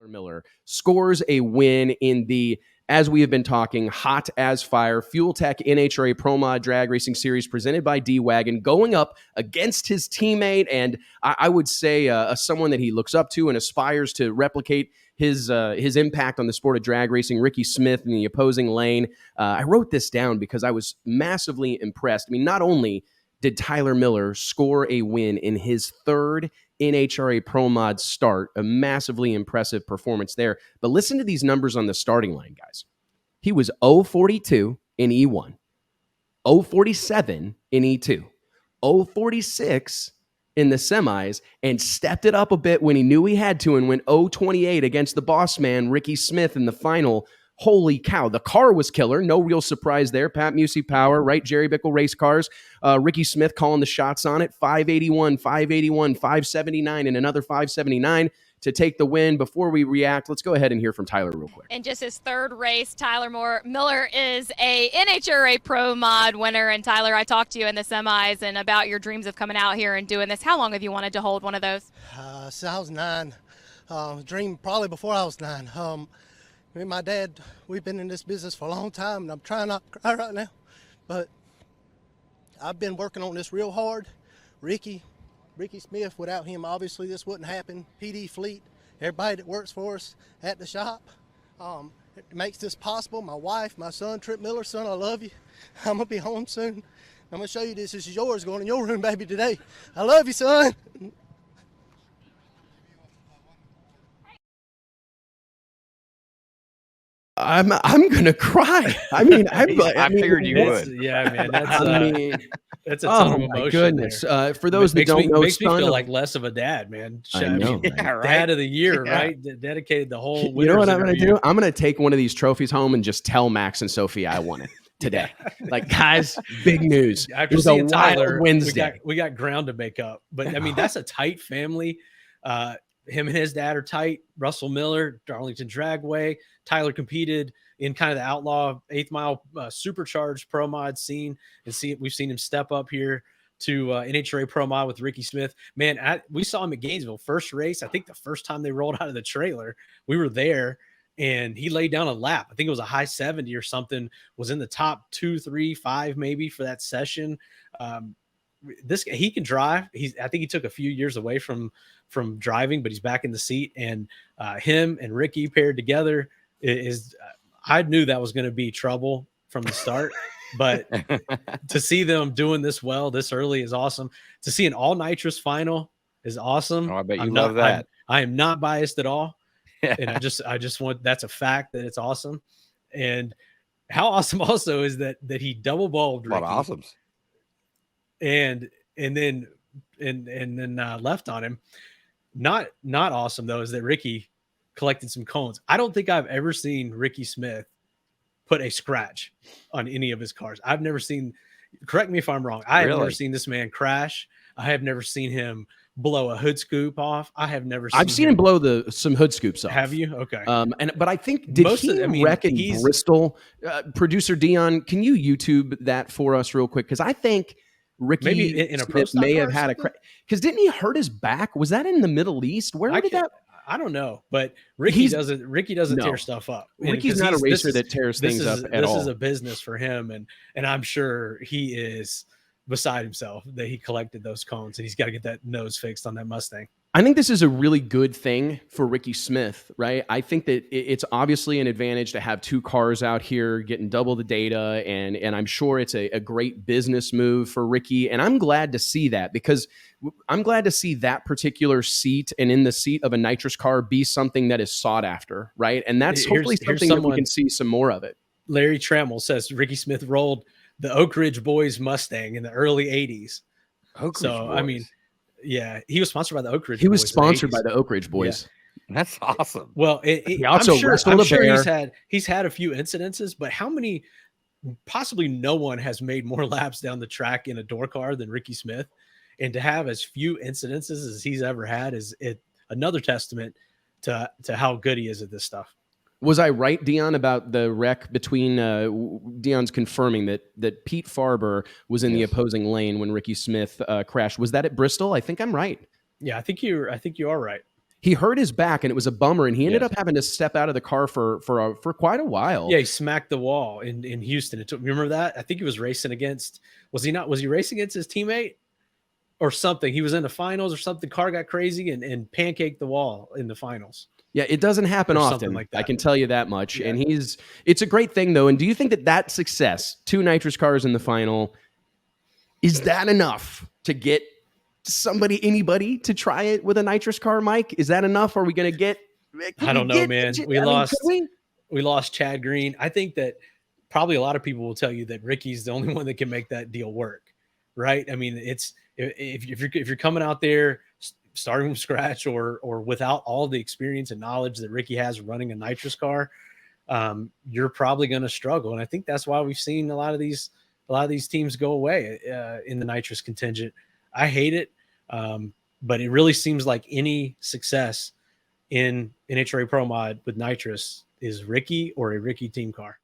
Miller scores a win in the, as we have been talking, hot as fire Fuel Tech NHRA Pro Mod Drag Racing Series presented by D-Wagon, going up against his teammate and I would say someone that he looks up to and aspires to replicate his impact on the sport of drag racing, Ricky Smith in the opposing lane. I wrote this down because I was massively impressed. I mean, not only did Tylor Miller score a win in his third NHRA Pro Mod start, a massively impressive performance there. But listen to these numbers on the starting line, guys. He was 0-42 in E1, 0-47 in E2, 0-46 in the semis, and stepped it up a bit when he knew he had to and went 0-28 against the boss man, Ricky Smith, in the final. Holy cow. The car was killer. No real surprise there. Pat Musey Power, right? Jerry Bickle race cars. Ricky Smith calling the shots on it. 581, 581, 579, and another 579 to take the win. Before we react, let's go ahead and hear from Tylor real quick. In just his third race, Tylor Miller is a NHRA Pro Mod winner. And Tylor, I talked to you in the semis and about your dreams of coming out here and doing this. How long have you wanted to hold one of those? Since I was 9. Dream probably before I was 9. Me and my dad, we've been in this business for a long time, and I'm trying not to cry right now, but I've been working on this real hard. Ricky Smith, without him, obviously this wouldn't happen. PD Fleet, everybody that works for us at the shop, it makes this possible. My wife, my son, Trip Miller. Son, I love you. I'm going to be home soon. I'm going to show you this. This is yours, going in your room, baby, today. I love you, son. I'm gonna cry. I mean, I figured you would. Yeah, man. That's a ton of emotion. My goodness. For those that don't know, makes me feel like less of a dad, man. I know, right? Dad of the year, right? Dedicated the whole. You know what I'm gonna do? I'm gonna take one of these trophies home and just tell Max and Sophia I won it today. Like, guys, big news. After seeing Tylor, Wednesday, we got ground to make up. But I mean, that's a tight family. Him and his dad are tight. Russell Miller, Darlington Dragway. Tylor competed in kind of the outlaw 8th mile supercharged pro mod scene, and we've seen him step up here to NHRA Pro Mod with Ricky Smith. Man, we saw him at Gainesville first race. I think the first time they rolled out of the trailer, we were there, and he laid down a lap. I think it was a high 70 or something. Was in the top 2, 3, 5 maybe for that session. He can drive. I think he took a few years away from driving, but he's back in the seat. And him and Ricky paired together is I knew that was going to be trouble from the start, but to see them doing this well this early is awesome. To see an all nitrous final is awesome. Oh, I bet you love that. I am not biased at all, and I just want, that's a fact that it's awesome. And how awesome also is that he double balled Ricky. A lot of awesomes. And then left on him. Not awesome though is that Ricky collected some cones. I don't think I've ever seen Ricky Smith put a scratch on any of his cars. I've never seen, correct me if I'm wrong, I have never seen this man crash. I have never seen him blow a hood scoop off. I've seen him blow some hood scoops off. Have you? Okay. But I think he wreck in Bristol? Producer Dion, can you YouTube that for us real quick? Because I think Ricky maybe in a pro may have had a crash. Because didn't he hurt his back? Was that in the Middle East? Where did that? I don't know, but Ricky doesn't tear stuff up. Ricky's not a racer that tears things up at all. This is a business for him, and I'm sure he is beside himself that he collected those cones, and he's got to get that nose fixed on that Mustang. I think this is a really good thing for Ricky Smith, right? I think that it's obviously an advantage to have 2 cars out here getting double the data, and I'm sure it's a great business move for Ricky, and I'm glad to see that because I'm glad to see that particular seat and in the seat of a nitrous car be something that is sought after, right? And that's hopefully something that we can see some more of it. Larry Trammell says Ricky Smith rolled the Oak Ridge Boys Mustang in the early 80s. Boys. I mean, yeah, he was sponsored by the Oak Ridge. He was sponsored by the Oak Ridge Boys. Yeah. That's awesome. Well, he also I'm sure he's had a few incidences, but how many? Possibly no one has made more laps down the track in a door car than Ricky Smith, and to have as few incidences as he's ever had is another testament to how good he is at this stuff. Was I right, Dion, about the wreck between Dion's confirming that Pete Farber was in the opposing lane when Ricky Smith crashed? Was that at Bristol? I think I'm right. Yeah, I think you are right. he hurt his back, and it was a bummer, and he ended Yes. up having to step out of the car for quite a while. Yeah, he smacked the wall in Houston. Remember that? I think he was racing against. Was he racing against his teammate or something? He was in the finals or something. Car got crazy and pancaked the wall in the finals. Yeah, it doesn't happen Or often. something like that. I can tell you that much. Yeah. And it's a great thing though. And do you think that success, 2 nitrous cars in the final, is that enough to get anybody to try it with a nitrous car, Mike? Is that enough? Are we going to get? I don't know, man. We lost Chad Green. I think that probably a lot of people will tell you that Ricky's the only one that can make that deal work, right? I mean, it's if you're coming out there starting from scratch or without all the experience and knowledge that Ricky has running a nitrous car, you're probably going to struggle. And I think that's why we've seen a lot of these teams go away in the nitrous contingent. I hate it, but it really seems like any success in NHRA Pro Mod with nitrous is Ricky or a Ricky team car.